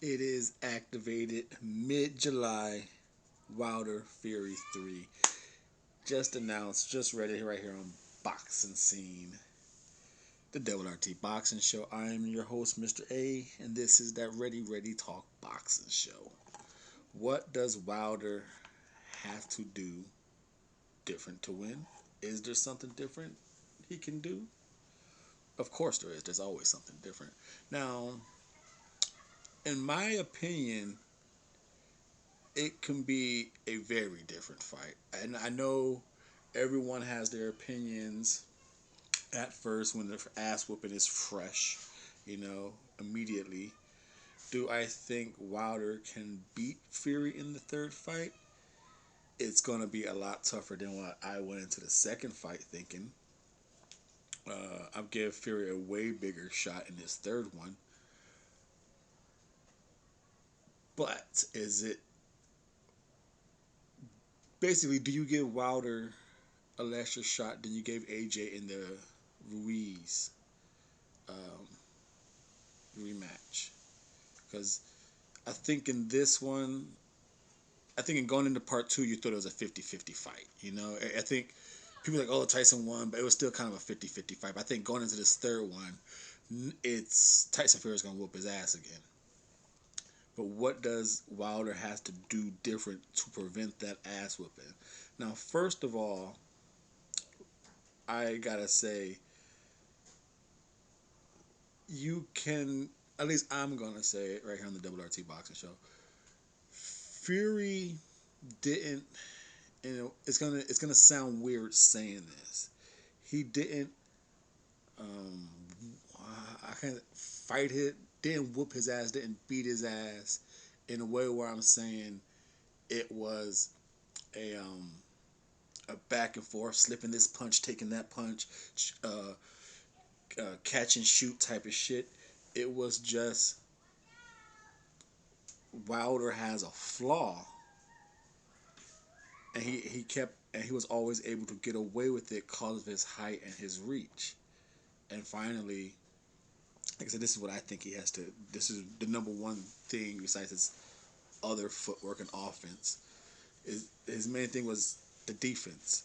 It is activated mid-July. Wilder Fury 3 just announced, just ready right here on Boxing Scene, the Double RT Boxing Show. I am your host, Mr. A, and this is that Ready Talk Boxing Show. What does Wilder have to do different to win? Is there something different he can do? Of course there is. There's always something different. Now, in my opinion, it can be a very different fight. And I know everyone has their opinions at first when the ass whooping is fresh, immediately. Do I think Wilder can beat Fury in the third fight? It's going to be a lot tougher than what I went into the second fight thinking. I'll give Fury a way bigger shot in this third one. But is it basically, do you give Wilder a lesser shot than you gave AJ in the Ruiz um, rematch? Because I think in this one, I think in going into part two, you thought it was a 50-50 fight. I think people are like, oh, Tyson won, but it was still kind of a 50-50 fight. But I think going into this third one, it's Tyson Fury's going to whoop his ass again. But what does Wilder has to do different to prevent that ass whooping? Now, first of all, I gotta say, you can, at least I'm gonna say it right here on the Double RT Boxing Show. Fury didn't, it's gonna sound weird saying this. He didn't, um, I can't fight it. Didn't whoop his ass. Didn't beat his ass in a way where I'm saying it was a um a back and forth, slipping this punch, taking that punch, uh, catch and shoot type of shit. It was just Wilder has a flaw, and he was always able to get away with it because of his height and his reach. And finally, like I said, this is what I think he has to. This is the number one thing besides his other footwork and offense. Is his main thing was the defense.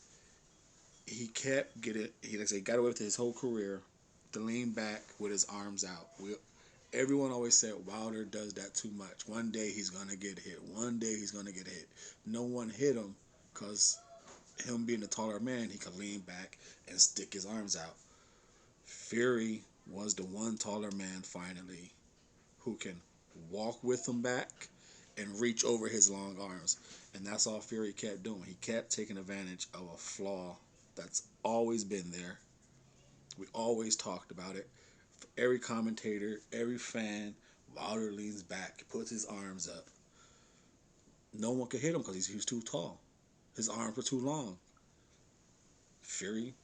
He kept getting. He like I said, got away with it his whole career. To lean back with his arms out. Everyone always said Wilder does that too much. One day he's gonna get hit. One day he's gonna get hit. No one hit him because him being a taller man, he could lean back and stick his arms out. Fury was the one taller man finally who can walk with him back and reach over his long arms. And that's all Fury kept doing. He kept taking advantage of a flaw that's always been there. We always talked about it. Every commentator, every fan, Wilder leans back, puts his arms up. No one could hit him because he was too tall. His arms were too long. Fury,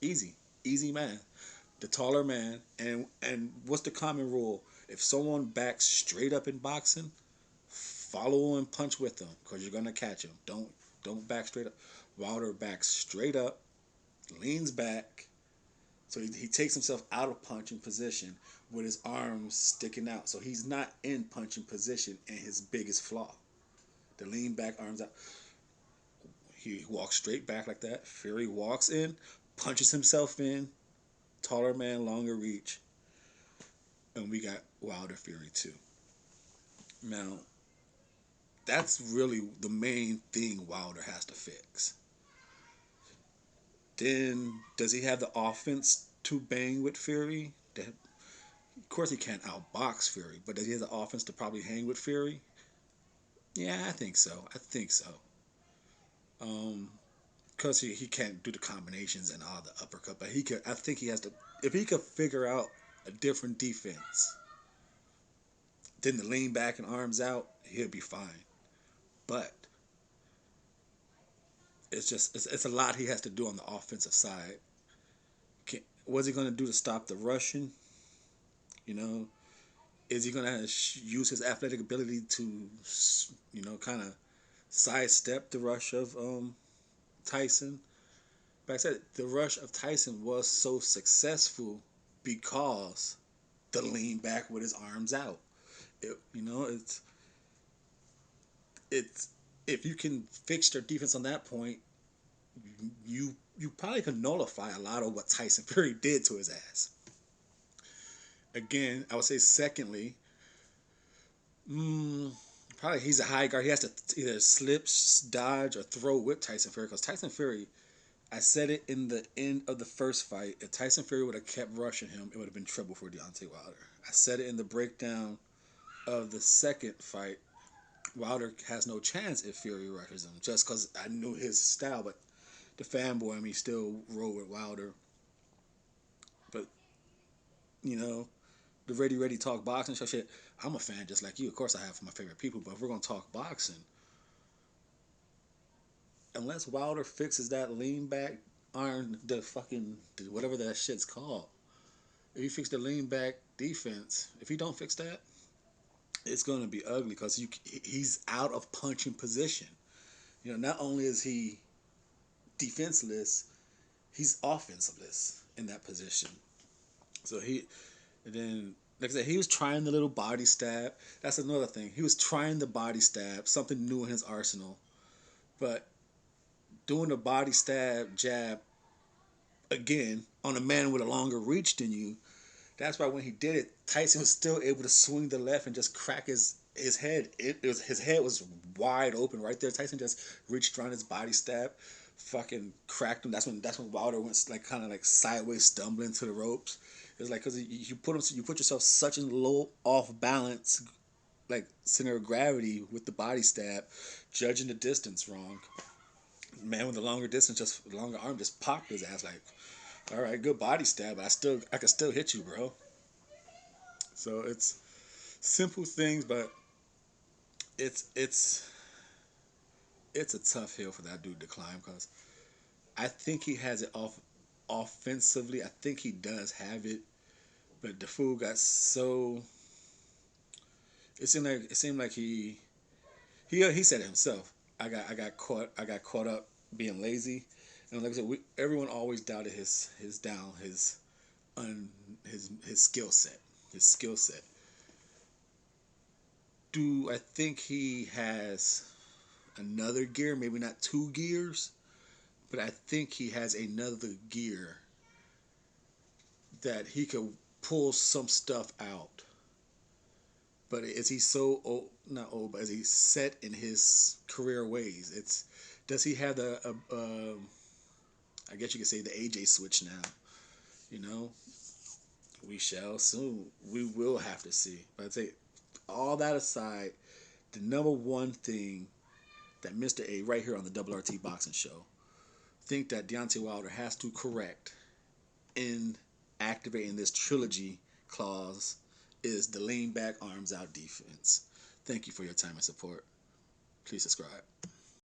easy, easy man. The taller man, and what's the common rule? If someone backs straight up in boxing, follow and punch with them because you're gonna catch him. Don't back straight up. Wilder backs straight up, leans back, so he takes himself out of punching position with his arms sticking out. So he's not in punching position in his biggest flaw. The lean back, arms out. He walks straight back like that. Fury walks in, punches himself in. Taller man, longer reach. And we got Wilder Fury too. Now, that's really the main thing Wilder has to fix. Then, does he have the offense to bang with Fury? Of course, he can't outbox Fury, but does he have the offense to probably hang with Fury? Yeah, I think so. I think so. Um, because he can't do the combinations and all the uppercut, but he could. I think he has to. If he could figure out a different defense, then the lean back and arms out, he'll be fine. But it's a lot he has to do on the offensive side. What's he going to do to stop the Russian? You know, is he going to use his athletic ability to, kind of sidestep the rush of Tyson? But like I said, the rush of Tyson was so successful because the lean back with his arms out. It's it's if you can fix their defense on that point, you probably could nullify a lot of what Tyson Fury did to his ass. Again, I would say secondly, mm, probably he's a high guard. He has to either slip, dodge, or throw with Tyson Fury because Tyson Fury. I said it in the end of the first fight. If Tyson Fury would have kept rushing him, it would have been trouble for Deontay Wilder. I said it in the breakdown of the second fight. Wilder has no chance if Fury rushes him, just because I knew his style. But the fanboy in me still roll with Wilder. But the ready talk boxing show shit. I'm a fan just like you. Of course, I have my favorite people. But if we're gonna talk boxing, unless Wilder fixes that lean back iron, the fucking whatever that shit's called. If he fix the lean back defense, if he don't fix that, it's gonna be ugly because he's out of punching position. Not only is he defenseless, he's offenseless in that position. So and then like I said, he was trying the little body stab. That's another thing. He was trying the body stab, something new in his arsenal. But doing the body stab jab again on a man with a longer reach than you, that's why when he did it, Tyson was still able to swing the left and just crack his head. His head was wide open right there. Tyson just reached around his body stab, fucking cracked him. That's when Wilder went like kind of like sideways stumbling to the ropes. It was like because you put yourself such in low off balance like center of gravity with the body stab, judging the distance wrong. Man with the longer distance, just the longer arm, just popped his ass like, all right, good body stab, but I can still hit you, bro. So it's simple things, but it's it's it's a tough hill for that dude to climb because I think he has it off offensively. I think he does have it, but the fool got so. It seemed like he said it himself. I got caught up being lazy, and like I said, everyone always doubted his down un, his skill set. His skill set. Do I think he has another gear? Maybe not two gears, but I think he has another gear that he could pull some stuff out. But is he so old? Not old, but is he set in his career ways? Does he have I guess you could say the AJ switch now. You know, we shall soon. We will have to see. But I'd say all that aside, the number one thing that Mr.A right here on the Double RT Boxing Show think that Deontay Wilder has to correct in activating this trilogy clause is the lean back, arms out defense. Thank you for your time and support. Please subscribe.